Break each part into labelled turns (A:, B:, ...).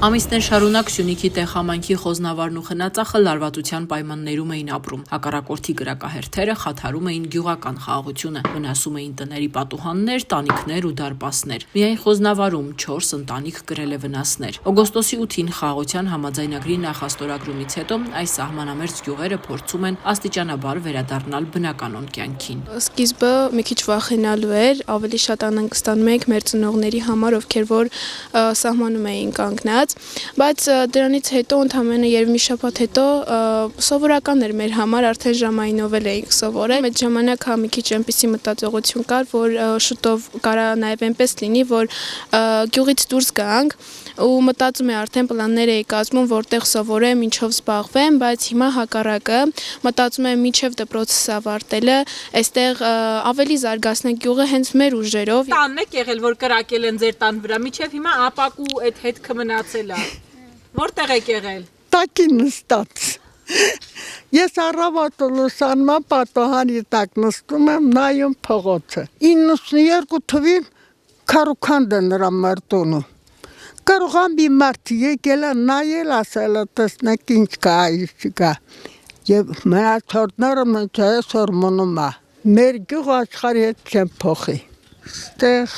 A: Ամիսներ շարունակ Սյունիքի տեղհամայնքի Խոզնավարն ու Խնածախը լարվածության պայմաններում էին ապրում։ Հակառակորդի գրակահերթերը խաթարում էին գյուղական խաղաղությունը, վնասում էին տների պատուհաններ, տանիքներ ու դարպասներ։ Միայն Խոզնավարում 4 ընտանիք կրել է վնասներ։ Օգոստոսի 8-ին խաղաղության համաձայնագրի նախաստորագրումից հետո այս սահմանամերձ գյուղերը փորձում են աստիճանաբար վերադառնալ բնականոն կյանքին։
B: Սկիզբը մի քիչ վախենալու էր, ավելի շատ անհանգստանում էինք մեր ծնողների համար, ովքեր որ սահմանում էին կանգնած, բայց դրանից հետո ընդամենը երբ մի շաբաթ հետո սովորական էր մեր համար, արդեն ժամայնով էինք սովորել։ Այդ ժամանակ մի քիչ այնպիսի մտածողություն կար, որ շուտով կարա նաև այնպես լինի, որ գյուղից դուրս գանք ու մտածում եմ արդեն պլաններ էի կազմում, որտեղ սովորեմ, ինչով զբաղվեմ, բայց հիմա հակառակը մտածում եմ մինչև դպրոցս ավարտելը, այստեղ ավելի զարգացնենք գյուղը հենց մեր ուժերով։
C: Տանն եք եղել, որ կրակել են ձեր տան վրա, մինչև հիմա ապակու այդ հետքը մնացել է։ Որտեղ եք եղել։
D: Տակի նստած։ Ես առավոտը լուսանմա պատոհանի տակ նստում եմ, նայում փողոցը։ 92 թվի քարուքանդ է նրա մարտոնը։ Կարող եմ մի մարդ եկել է նայել, ասել է տեսնեք ինչ կա, ինչ կա։ Եվ մնացորդները մինչ այսօր մնում է։ Մեր գյուղ աշխարհի հետ չեմ փոխի։ Ստեղ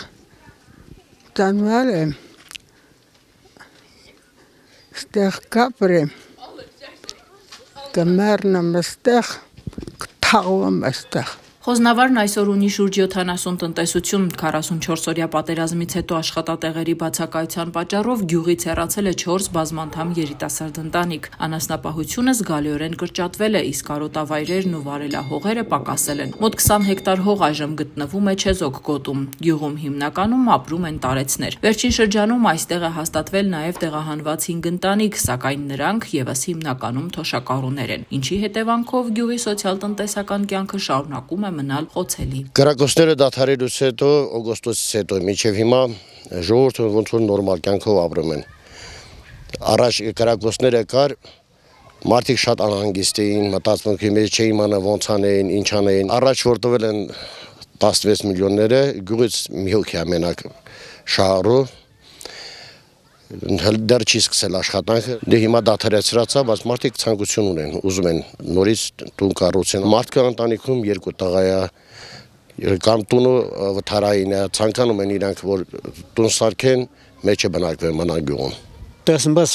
D: ծնվել եմ։ Ստեղ կապրեմ։ Կմեռնեմ ստեղ, կթաղվեմ ստեղ։
A: Խոզնավարն այսօր ունի շուրջ 70 տնտեսություն, 44-օրյա պատերազմից հետո աշխատատեղերի բացակայության պատճառով գյուղից հեռացել է 4 բազմանդամ երիտասարդ ընտանիք։ Անասնապահությունը զգալիորեն կրճատվել է, իսկ արոտավայրերն ու վարելահողերը պակասել են։ Մոտ 20 հեկտար հող այժմ գտնվում է Չեզոք գոտում։ Գյուղում հիմնականում ապրում են տարեցներ։ Վերջին շրջանում այստեղ է հաստատվել նաև տեղահանված 5 ընտանիք, սակայն նրանք ևս հիմնականում թոշակառուներ են, ինչի հետևանքով գյուղի սոցիալ-տնտեսական կյանքը շարունակում է մնալ խոցելի։
E: Կրակոցները դադարելուց հետո, օգոստոսից հետո, մինչև հիմա ժողովուրդը ոնց որ նորմալ կյանքով ապրում են։ Առաջ կրակոցները կար, մարդիկ շատ անհանգիստ էին, մտածում մեջ չէին իմանում ոնց անեին, ինչ անեին։ Առաջ որ տվել են 16 միլիոնները, գյուղից մի հոգի ամենակ շահառու դեռ չի սկսել աշխատանքը, դե հիմա դադարեցրած է, բայց մարդիկ ցանկություն ունեն, ուզում են նորից տուն կառուցեն։ Մարդկա ընտանիքում 2 տղա է, կամ տունը վթարային է, ցանկանում են իրանք, որ տուն սարքեն, մեջը բնակվեն մնան գյուղում։
F: Տեսնես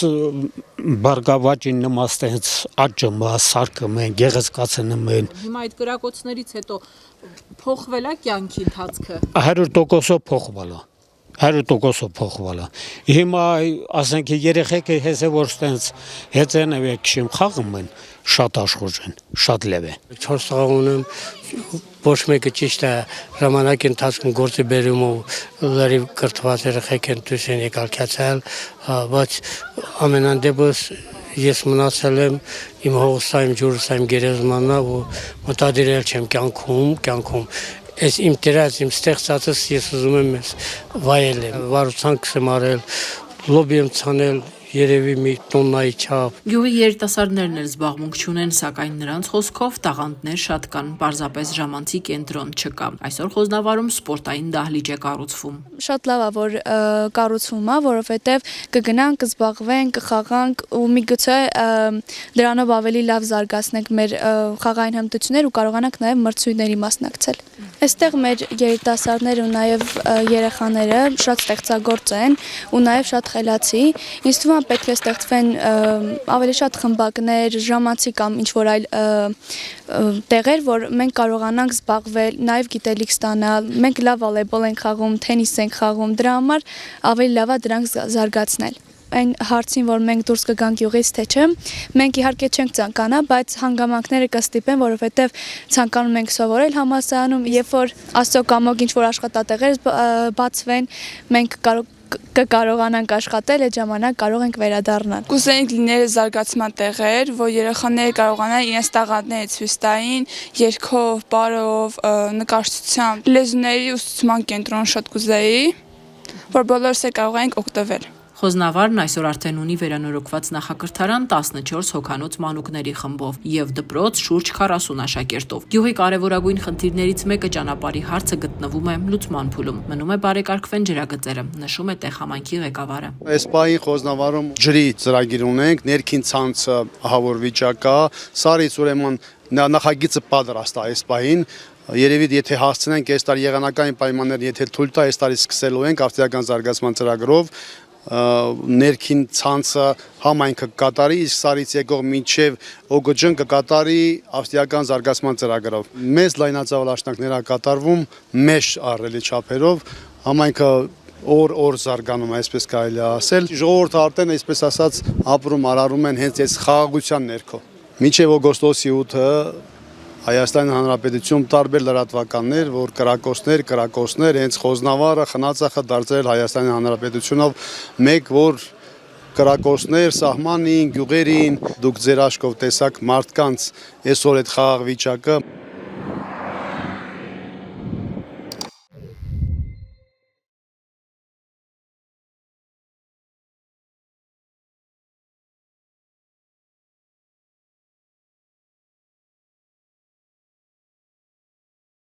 F: բարգավաճին նմաստ հենց աճում է, սարքում են, գեղեցկացնում են։
C: Հիմա այդ կրակոցներից հետո փոխվել է կյանքի ընթացքը։
F: 100% փոխվել է։ 100% փոխվել է։ Հիմա ասենք երեխեքը հեսե որ ստենց հեծեն է քշիմ խաղում են, շատ աշխուժ են, շատ լավ է։
G: 4 տղա ունեմ, ոչ մեկը ճիշտ է ժամանակի ընթացքում գործի բերում ու լրիվ կրթված երեխեք են դուրս են եկալ քացել, բայց ամենայն դեպս ես մնացել եմ իմ հողսայում ջուրսայում գերեզմանա ու մտադիրել չեմ կյանքում Ես իմ դերած, իմ ստեղծածս ես ուզում եմ վայել եմ, վարուցանքս եմ արել, լոբի եմ ցանել, երևի մի տոննայի չափ։
A: Գյուղի երիտասարդներն էլ զբաղմունք չունեն, սակայն նրանց խոսքով տաղանդներ շատ կան, պարզապես ժամանցի կենտրոն չկա։ Այսօր Խոզնավարում սպորտային դահլիճ է կառուցվում։
B: Շատ լավ է, որ կառուցվում է, որովհետև կգնանք, կզբաղվենք, կխաղանք ու միգուցե դրանով ավելի լավ զարգացնենք մեր խաղային հմտությունները ու կարողանանք նաև մրցույթների մասնակցել։ Այստեղ մեր երիտասարդները ու նաև երեխաները շատ ստեղծագործ են ու նաև շատ խելացի։ Ինձ թվում է պետք է ստեղծվեն ավելի շատ խմբակներ, ժամանցի կամ ինչ-որ այլ տեղեր, որ մենք կարողանանք զբաղվել, նաև գիտելիք ստանալ։ Մենք լավ վոլեյբոլ ենք խաղում, թենիս ենք խաղում, դրա համար ավելի լավ է դրանք զարգացնել։ Այն հարցին, որ մենք դուրս կգանք գյուղից, թե չէ, մենք իհարկե չենք ցանկանա, բայց հանգամանքները կստիպեն, որովհետև ցանկանում ենք սովորել համալսարանում, երբ որ Աստծո կամոք ինչ-որ աշխատատեղեր բացվեն, մենք կկարողանանք աշխատել, այդ ժամանակ կարող ենք վերադառնալ։
H: Կուզենենք լինել զարգացման տեղեր, որ երեխաները կարողանան իրենց տաղանդները ցույց տային, երգով, բարով, նկարչությամբ, լեզուների ուսուցման կենտրոն շատ կուզեի, որ բոլորս կարողանանք օգտվել։
A: Խոզնավարն այսօր արդեն ունի վերանորոգված նախակրթարան 14 հոգանոց մանուկների խմբով եւ դպրոց շուրջ 40 աշակերտով։ Գյուղի կարևորագույն խնդիրներից մեկը ճանապարհի հարցը գտնվում է լուծման փուլում։ Մնում է բարեկարգվեն ջրագծերը, նշում է տեղհամայնքի ղեկավարը։
I: Այս պահին Խոզնավարում ջրի ծրագիր ունենք, ներքին ցանցը ահավոր վիճակ է, սարից ուրեմն նախագիծը պատրաստ է այս պահին։ Երևի եթե հասցնենք այս տարի եղանակային պայմաններ, եթե թույլ տա այս տարի սկսելու ենք արտադրական զարգացման ծրագրով ներքին ցանցը համայնքը կկատարի, իսկ սարից եկող մինչև օգոջն կկատարի արտադրական զարգացման ծրագրով։ Մեծ լայնածավալ աշտանքներ է կատարվում մեծ ահռելի չափերով, համայնքը օր զարգանում է, այսպես կարելի է ասել։ Ժողովուրդը արդեն այսպես ասած ապրում արարում են հենց այս խաղաղության ներքո։ Մինչև օգոստոսի 8-ը Հայաստանի Հանրապետությունում տարբեր լրատվականներ, որ կրակոցներ, հենց Խոզնավարը խնածախը դարձել Հայաստանի Հանրապետությունով մեկ, որ կրակոցներ սահմանին, գյուղերին, դուք ձեր աչքով տեսաք մարդկանց այսօր այդ խաղաղ վիճակը